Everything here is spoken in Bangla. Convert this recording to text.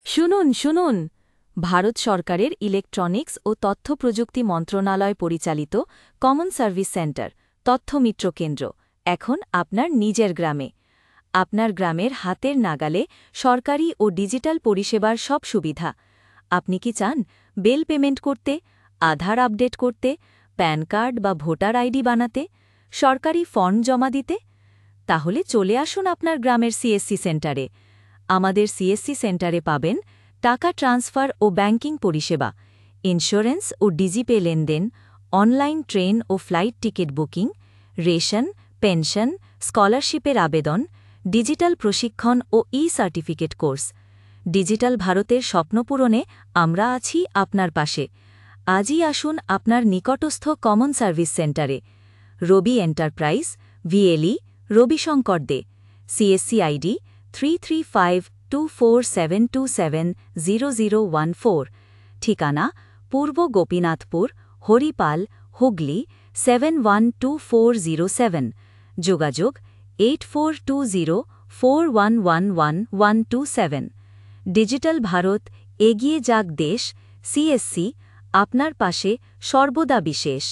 শুনুন শুনুন, ভারত সরকারের ইলেকট্রনিক্স ও তথ্য প্রযুক্তি মন্ত্রণালয় পরিচালিত কমন সার্ভিস সেন্টার তথ্যমিত্র কেন্দ্র এখন আপনার নিজের গ্রামে। আপনার গ্রামের হাতের নাগালে সরকারি ও ডিজিটাল পরিষেবার সব সুবিধা। আপনি কি চান বিল পেমেন্ট করতে, আধার আপডেট করতে, প্যান কার্ড বা ভোটার আইডি বানাতে, সরকারি ফর্ম জমা দিতে? তাহলে চলে আসুন আপনার গ্রামের সিএসসি সেন্টারে। আমাদের সিএসসি সেন্টারে পাবেন টাকা ট্রান্সফার ও ব্যাংকিং পরিষেবা, ইন্স্যুরেন্স ও ডিজিপে লেনদেন, অনলাইন ট্রেন ও flight ticket booking, ration, pension, স্কলারশিপের আবেদন, ডিজিটাল প্রশিক্ষণ ও সার্টিফিকেট কোর্স। ডিজিটাল ভারতের স্বপ্নপূরণে আমরা আছি আপনার পাশে। আজই আসুন আপনার নিকটস্থ কমন সার্ভিস সেন্টারে। রবি এন্টারপ্রাইজ, ভিএলই, রবিশঙ্কর দে, সিএসসি আইডি 335247270014, ঠিকানা পূর্ব গোপীনাথপুর, হরিপাল, হুগলি 712407, যোগাযোগ 8420411127। ডিজিটাল ভারত, এগিয়ে যাক দেশ, সিএসসি আপনার পাশে সর্বদা বিশেষ।